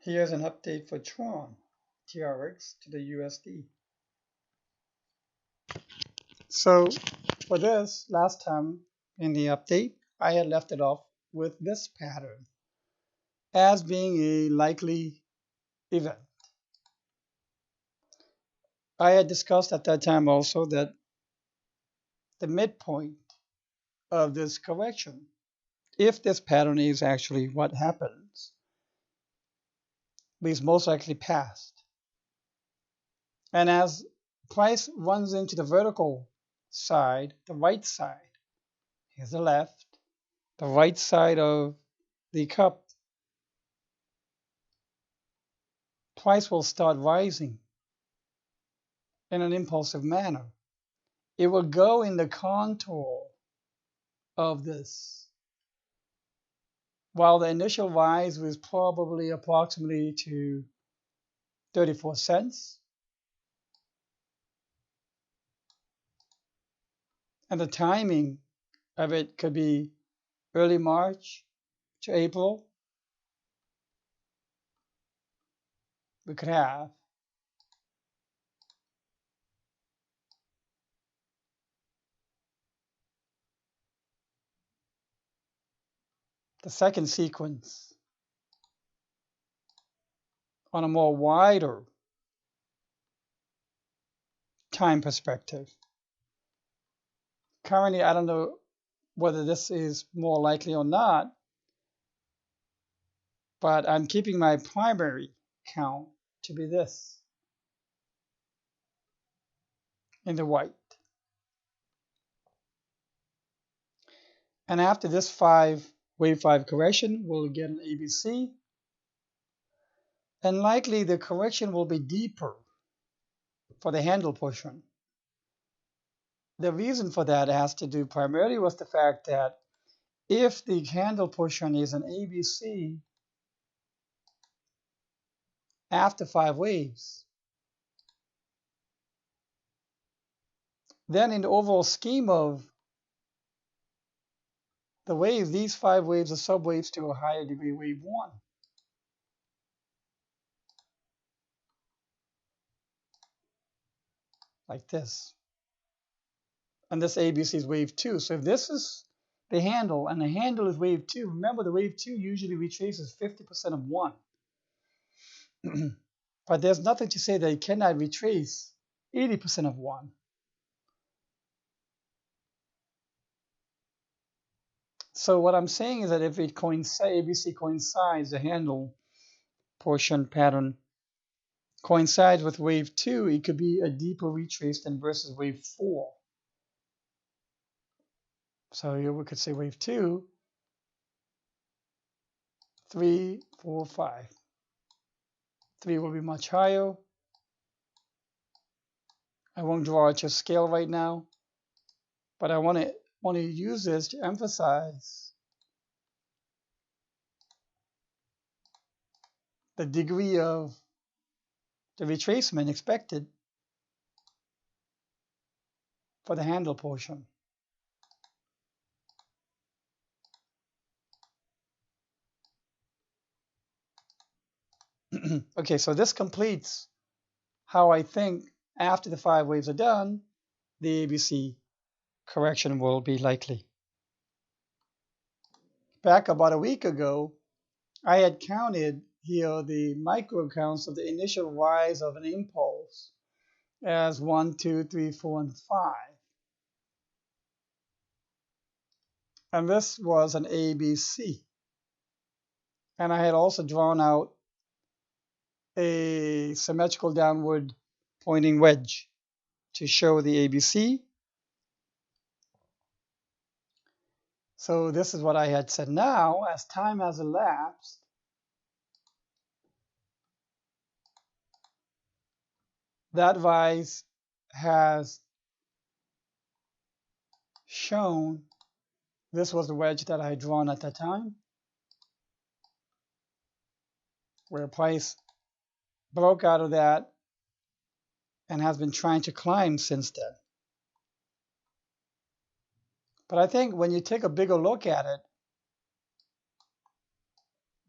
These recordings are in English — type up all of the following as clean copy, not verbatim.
Here's an update for TRON, TRX to the USD. So for this, last time in the update, I had left it off with this pattern as being a likely event. I had discussed at that time also that the midpoint of this correction, if this pattern is actually what happens, is most likely past. And as price runs into the vertical side, the right side, here's the left, the right side of the cup, price will start rising in an impulsive manner. It will go in the contour of this. While the initial rise was probably approximately to 34 cents, and the timing of it could be early March to April, we could have the second sequence on a more wider time perspective. Currently, I don't know whether this is more likely or not, but I'm keeping my primary count to be this in the white. And after this wave 5 correction, we'll get an ABC. And likely the correction will be deeper for the handle portion. The reason for that has to do primarily with the fact that if the handle portion is an ABC after 5 waves, then in the overall scheme of the waves, these 5 waves are subwaves to a higher degree wave 1. Like this. And this ABC is wave 2. So if this is the handle and the handle is wave 2, remember the wave 2 usually retraces 50% of 1. But there's nothing to say that it cannot retrace 80% of 1. So what I'm saying is that if it ABC coincides, the handle portion pattern coincides with wave 2, it could be a deeper retrace than versus wave 4. So here we could say wave 2, 3, 4, 5. 3 will be much higher. I won't draw it to scale right now, but I want to use this to emphasize the degree of the retracement expected for the handle portion. Okay, so this completes how I think after the 5 waves are done, the ABC correction will be likely. Back about a week ago, I had counted here the micro counts of the initial rise of an impulse as 1, 2, 3, 4, and 5. And this was an ABC. And I had also drawn out a symmetrical downward pointing wedge to show the ABC. So this is what I had said. Now, as time has elapsed, that rise has shown, this was the wedge that I had drawn at that time, where price broke out of that and has been trying to climb since then. But I think when you take a bigger look at it,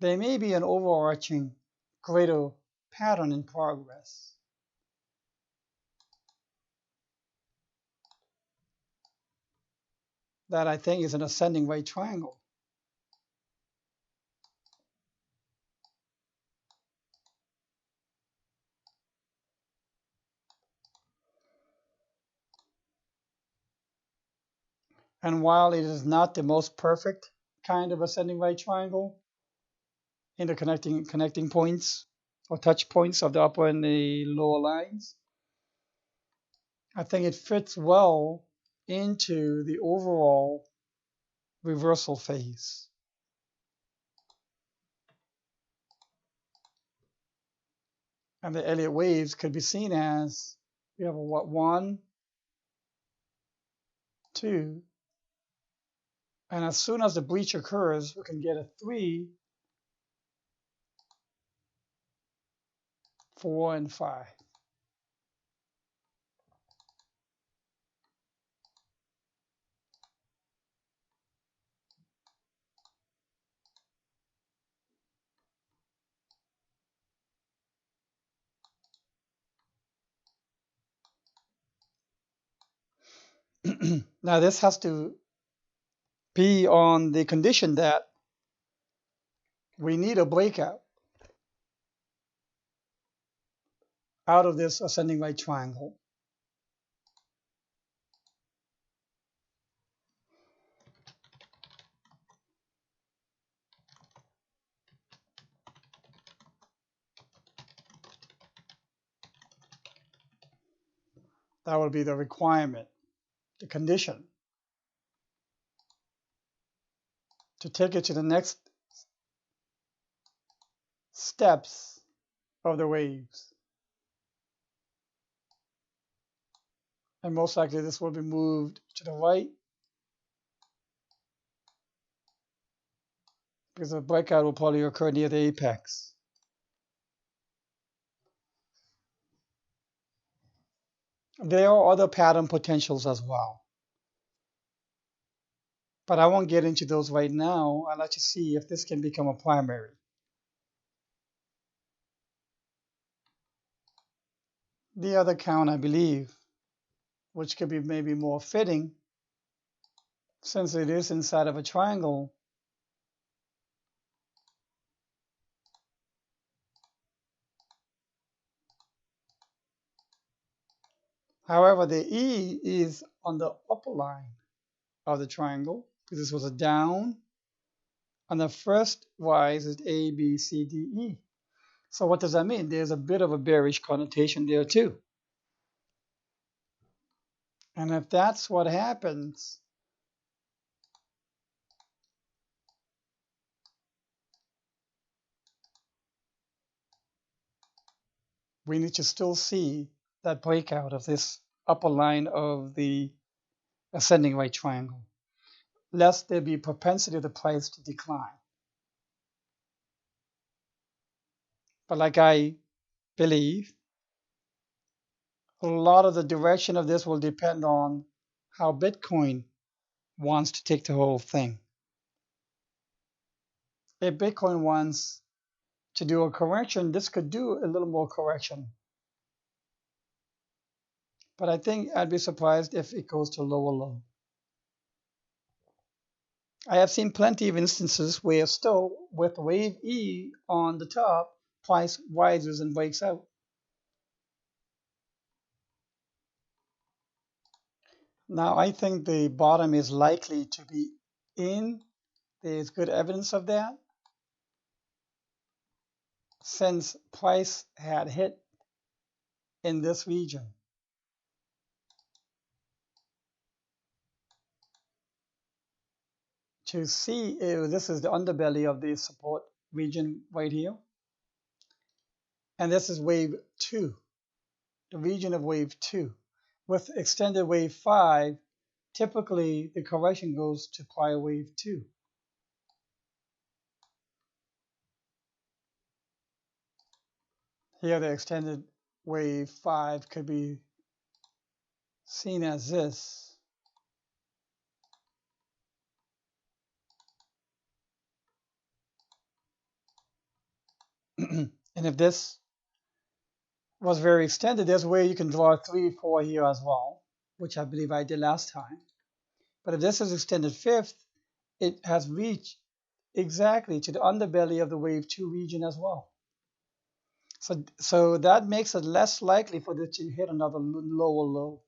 there may be an overarching greater pattern in progress. That I think is an ascending right triangle. And while it is not the most perfect kind of ascending right triangle in the connecting points or touch points of the upper and the lower lines, I think it fits well into the overall reversal phase. And the Elliott waves could be seen as we have a what, 1, 2, and as soon as the breach occurs, we can get a 3, 4, and 5. Now this has to be on the condition that we need a breakout out of this ascending right triangle. That would be the requirement, the condition, to take it to the next steps of the waves. And most likely this will be moved to the right because the breakout will probably occur near the apex. There are other pattern potentials as well, but I won't get into those right now. I'll let you see if this can become a primary. The other count, I believe, which could be maybe more fitting, since it is inside of a triangle, however, the E is on the upper line of the triangle, because this was a down. On the first rise is A, B, C, D, E. So what does that mean? There's a bit of a bearish connotation there too. And if that's what happens, we need to still see that breakout of this upper line of the ascending right triangle, lest there be propensity of the price to decline. But like I believe, a lot of the direction of this will depend on how Bitcoin wants to take the whole thing. If Bitcoin wants to do a correction, this could do a little more correction. But I think I'd be surprised if it goes to lower low. I have seen plenty of instances where still with wave E on the top, price rises and breaks out. Now I think the bottom is likely to be in. There's good evidence of that, since price had hit in this region. To see if this is the underbelly of the support region right here. And this is wave 2, the region of wave 2. With extended wave 5, typically the correction goes to prior wave 2. Here the extended wave 5 could be seen as this. And if this was very extended, there's a way you can draw 3, 4 here as well, which I believe I did last time. But if this is extended fifth, it has reached exactly to the underbelly of the wave 2 region as well. So that makes it less likely for this to hit another lower low.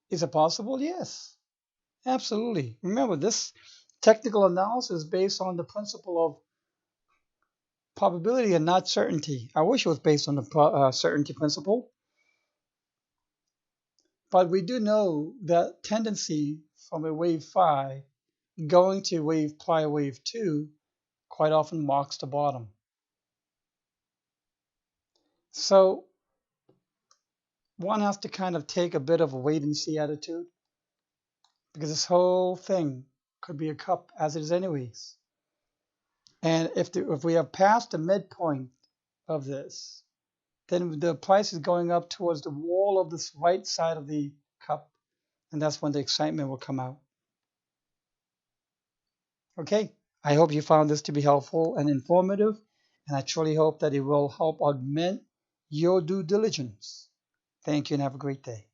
Is it possible? Yes, absolutely. Remember, this technical analysis is based on the principle of probability and not certainty. I wish it was based on the certainty principle, but we do know that tendency from a wave 5 going to prior wave 2 quite often marks the bottom. So one has to kind of take a bit of a wait and see attitude, because this whole thing could be a cup as it is anyways. And if we have passed the midpoint of this, then the price is going up towards the wall of this right side of the cup, and that's when the excitement will come out. Okay, I hope you found this to be helpful and informative, and I truly hope that it will help augment your due diligence. Thank you and have a great day.